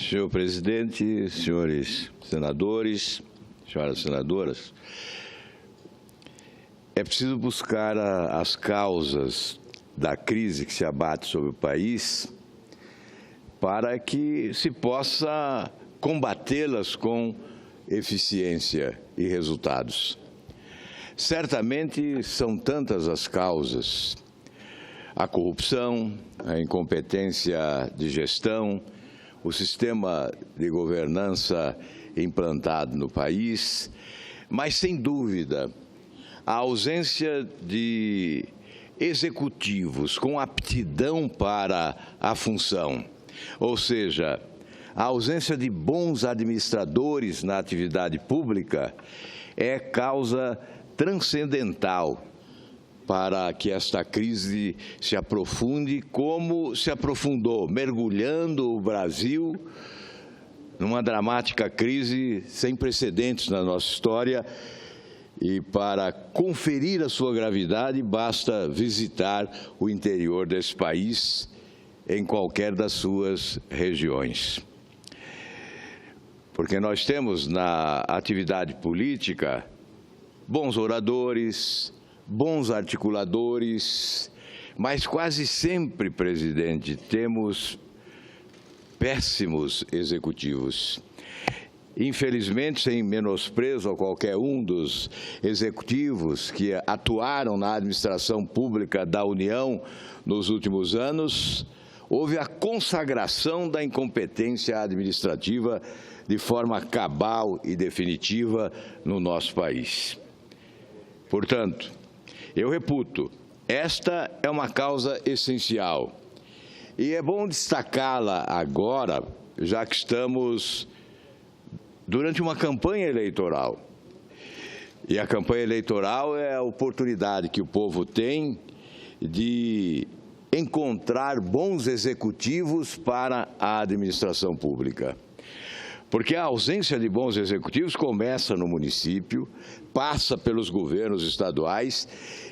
Senhor presidente, senhores senadores, senhoras senadoras, é preciso buscar as causas da crise que se abate sobre o país para que se possa combatê-las com eficiência e resultados. Certamente são tantas as causas: a corrupção, a incompetência de gestão, o sistema de governança implantado no país, mas, sem dúvida, a ausência de executivos com aptidão para a função, ou seja, a ausência de bons administradores na atividade pública é causa transcendental para que esta crise se aprofunde como se aprofundou, mergulhando o Brasil numa dramática crise sem precedentes na nossa história. E para conferir a sua gravidade, basta visitar o interior desse país, em qualquer das suas regiões. Porque nós temos na atividade política bons oradores, bons articuladores, mas quase sempre, presidente, temos péssimos executivos. Infelizmente, sem menosprezo a qualquer um dos executivos que atuaram na administração pública da União nos últimos anos, houve a consagração da incompetência administrativa de forma cabal e definitiva no nosso país. Portanto, eu reputo, esta é uma causa essencial e é bom destacá-la agora, já que estamos durante uma campanha eleitoral. E a campanha eleitoral é a oportunidade que o povo tem de encontrar bons executivos para a administração pública. Porque a ausência de bons executivos começa no município, passa pelos governos estaduais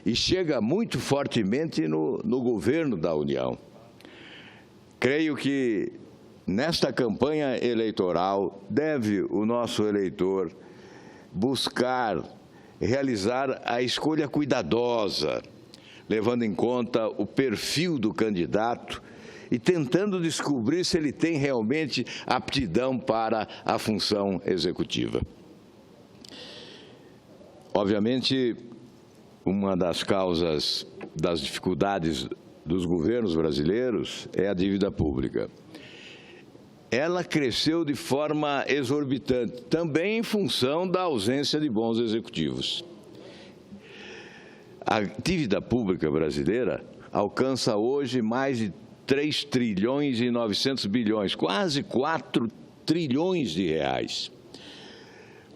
e chega muito fortemente no governo da União. Creio que nesta campanha eleitoral deve o nosso eleitor buscar realizar a escolha cuidadosa, levando em conta o perfil do candidato e tentando descobrir se ele tem realmente aptidão para a função executiva. Obviamente, uma das causas das dificuldades dos governos brasileiros é a dívida pública. Ela cresceu de forma exorbitante, também em função da ausência de bons executivos. A dívida pública brasileira alcança hoje mais de 3 trilhões e 900 bilhões, quase 4 trilhões de reais.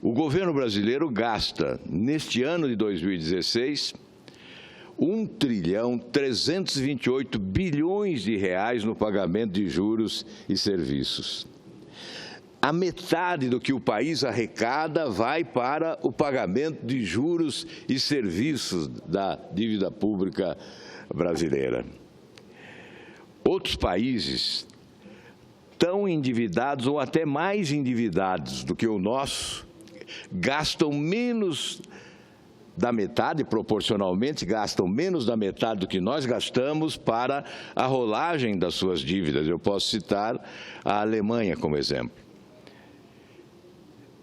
O governo brasileiro gasta, neste ano de 2016, 1 trilhão 328 bilhões de reais no pagamento de juros e serviços. A metade do que o país arrecada vai para o pagamento de juros e serviços da dívida pública brasileira. Outros países tão endividados ou até mais endividados do que o nosso gastam menos da metade, proporcionalmente, gastam menos da metade do que nós gastamos para a rolagem das suas dívidas. Eu posso citar a Alemanha como exemplo.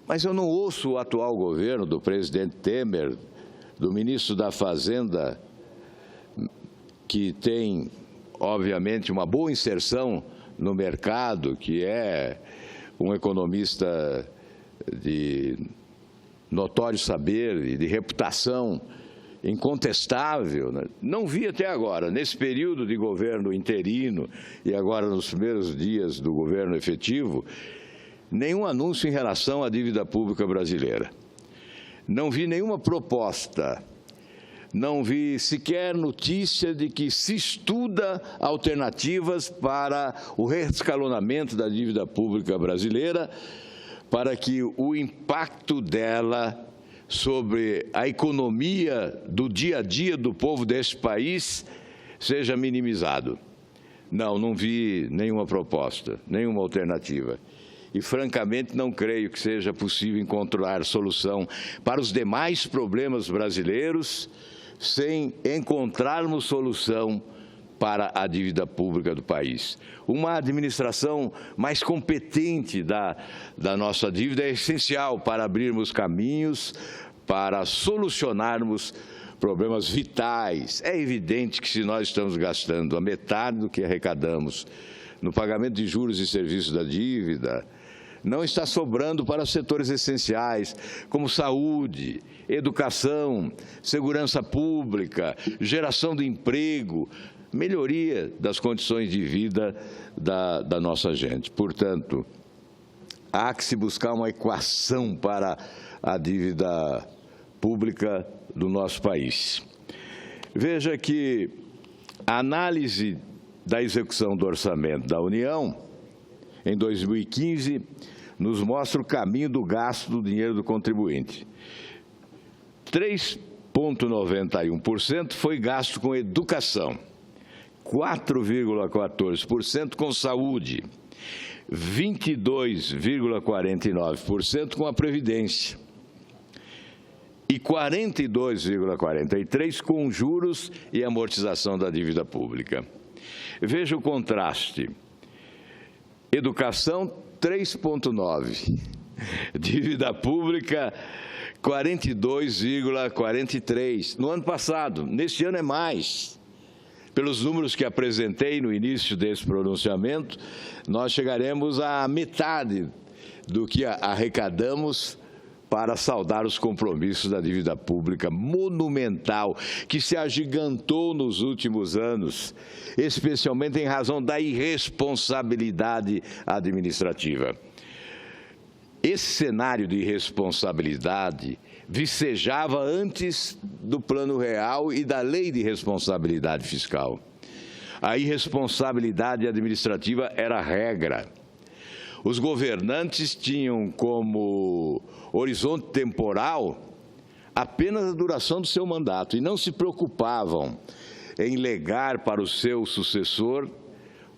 Mas eu não ouço o atual governo do presidente Temer, do ministro da Fazenda, que tem, obviamente, uma boa inserção no mercado, que é um economista de notório saber e de reputação incontestável, né? Não vi até agora, nesse período de governo interino e agora nos primeiros dias do governo efetivo, nenhum anúncio em relação à dívida pública brasileira. Não vi nenhuma proposta, não vi sequer notícia de que se estuda alternativas para o reescalonamento da dívida pública brasileira, para que o impacto dela sobre a economia do dia a dia do povo deste país seja minimizado. Não vi nenhuma proposta, nenhuma alternativa. E, francamente, não creio que seja possível encontrar solução para os demais problemas brasileiros sem encontrarmos solução para a dívida pública do país. Uma administração mais competente da nossa dívida é essencial para abrirmos caminhos, para solucionarmos problemas vitais. É evidente que se nós estamos gastando a metade do que arrecadamos no pagamento de juros e serviços da dívida, não está sobrando para setores essenciais, como saúde, educação, segurança pública, geração de emprego, melhoria das condições de vida da nossa gente. Portanto, há que se buscar uma equação para a dívida pública do nosso país. Veja que a análise da execução do orçamento da União, em 2015, nos mostra o caminho do gasto do dinheiro do contribuinte. 3,91% foi gasto com educação, 4,14% com saúde, 22,49% com a Previdência e 42,43% com juros e amortização da dívida pública. Veja o contraste. Educação, 3,9%. Dívida pública, 42,43%. No ano passado, neste ano é mais. Pelos números que apresentei no início desse pronunciamento, nós chegaremos à metade do que arrecadamos para saldar os compromissos da dívida pública monumental, que se agigantou nos últimos anos, especialmente em razão da irresponsabilidade administrativa. Esse cenário de irresponsabilidade vicejava antes do Plano Real e da Lei de Responsabilidade Fiscal. A irresponsabilidade administrativa era a regra. Os governantes tinham como horizonte temporal apenas a duração do seu mandato e não se preocupavam em legar para o seu sucessor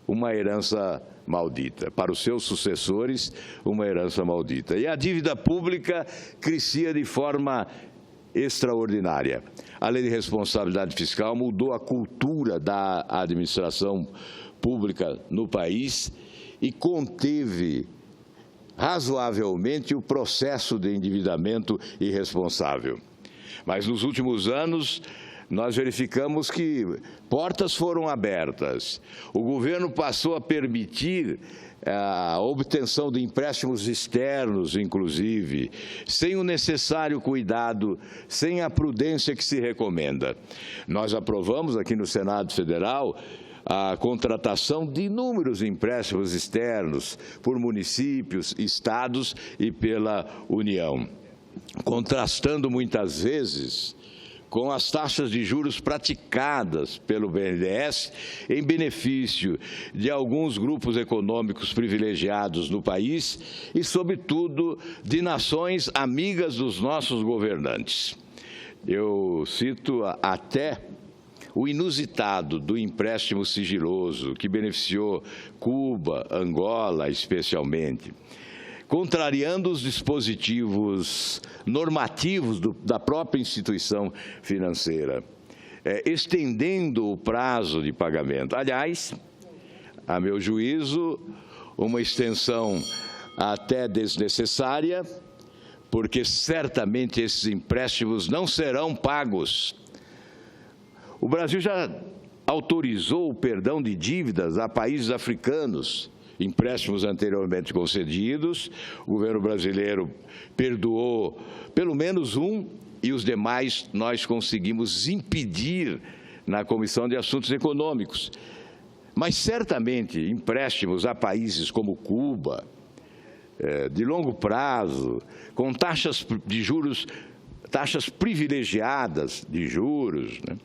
uma herança maldita, para os seus sucessores uma herança maldita. E a dívida pública crescia de forma extraordinária. A Lei de Responsabilidade Fiscal mudou a cultura da administração pública no país e conteve razoavelmente o processo de endividamento irresponsável. Mas nos últimos anos, nós verificamos que portas foram abertas. O governo passou a permitir a obtenção de empréstimos externos, inclusive, sem o necessário cuidado, sem a prudência que se recomenda. Nós aprovamos aqui no Senado Federal a contratação de inúmeros empréstimos externos por municípios, estados e pela União, contrastando muitas vezes com as taxas de juros praticadas pelo BNDES em benefício de alguns grupos econômicos privilegiados no país e, sobretudo, de nações amigas dos nossos governantes. Eu cito até o inusitado do empréstimo sigiloso, que beneficiou Cuba, Angola especialmente, contrariando os dispositivos normativos da própria instituição financeira, estendendo o prazo de pagamento. Aliás, a meu juízo, uma extensão até desnecessária, porque certamente esses empréstimos não serão pagos. O Brasil já autorizou o perdão de dívidas a países africanos, empréstimos anteriormente concedidos. O governo brasileiro perdoou pelo menos um e os demais nós conseguimos impedir na Comissão de Assuntos Econômicos. Mas certamente empréstimos a países como Cuba, de longo prazo, com taxas de juros, taxas privilegiadas de juros, né?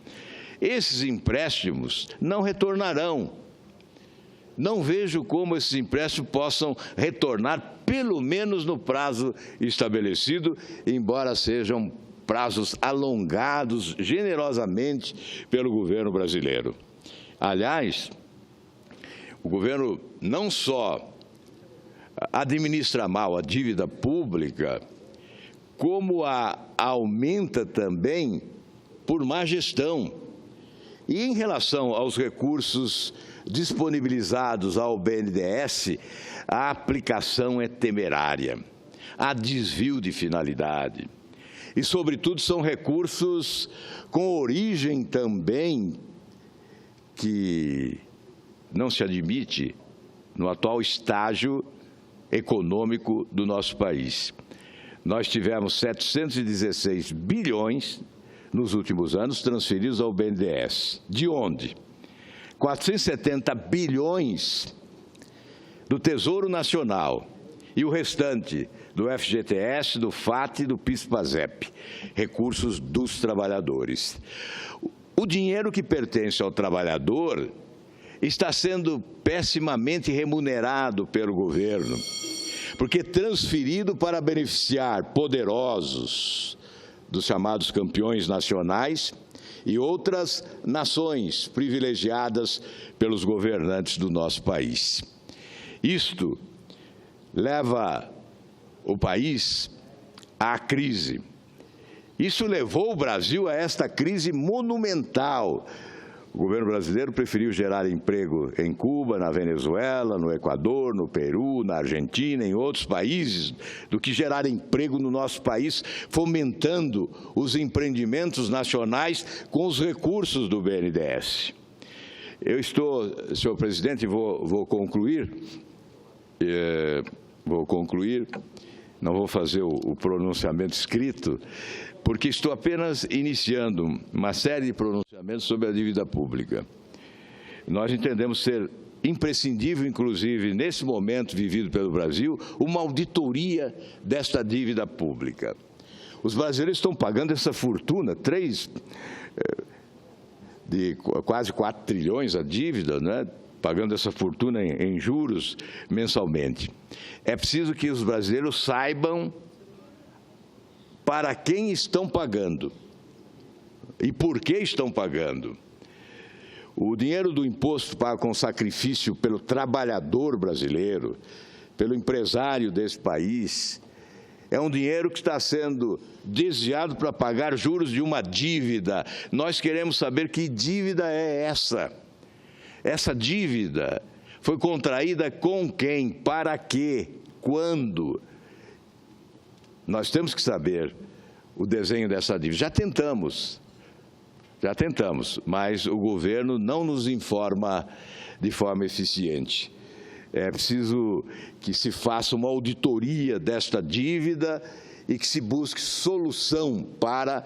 Esses empréstimos não retornarão. Não vejo como esses empréstimos possam retornar, pelo menos no prazo estabelecido, embora sejam prazos alongados generosamente pelo governo brasileiro. Aliás, o governo não só administra mal a dívida pública, como a aumenta também por má gestão. E em relação aos recursos disponibilizados ao BNDES, a aplicação é temerária, há desvio de finalidade. E, sobretudo, são recursos com origem também que não se admite no atual estágio econômico do nosso país. Nós tivemos 716 bilhões nos últimos anos transferidos ao BNDES. De onde? 470 bilhões do Tesouro Nacional e o restante do FGTS, do FAT e do PIS/PASEP, recursos dos trabalhadores. O dinheiro que pertence ao trabalhador está sendo pessimamente remunerado pelo governo, porque transferido para beneficiar poderosos dos chamados campeões nacionais e outras nações privilegiadas pelos governantes do nosso país. Isto leva o país à crise. Isso levou o Brasil a esta crise monumental. O governo brasileiro preferiu gerar emprego em Cuba, na Venezuela, no Equador, no Peru, na Argentina, em outros países, do que gerar emprego no nosso país, fomentando os empreendimentos nacionais com os recursos do BNDES. Eu estou, senhor presidente, vou concluir, não vou fazer o pronunciamento escrito, porque estou apenas iniciando uma série de pronunciamentos sobre a dívida pública. Nós entendemos ser imprescindível, inclusive, nesse momento vivido pelo Brasil, uma auditoria desta dívida pública. Os brasileiros estão pagando essa fortuna, de quase 4 trilhões a dívida, né? Pagando essa fortuna em juros mensalmente. É preciso que os brasileiros saibam para quem estão pagando e por que estão pagando. O dinheiro do imposto pago com sacrifício pelo trabalhador brasileiro, pelo empresário desse país, é um dinheiro que está sendo desviado para pagar juros de uma dívida. Nós queremos saber que dívida é essa. Essa dívida foi contraída com quem, para quê, quando? Nós temos que saber o desenho dessa dívida. Já tentamos, mas o governo não nos informa de forma eficiente. É preciso que se faça uma auditoria desta dívida e que se busque solução para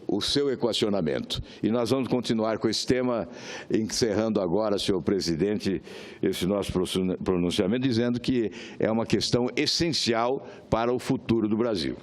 o seu equacionamento. E nós vamos continuar com esse tema, encerrando agora, senhor presidente, esse nosso pronunciamento, dizendo que é uma questão essencial para o futuro do Brasil.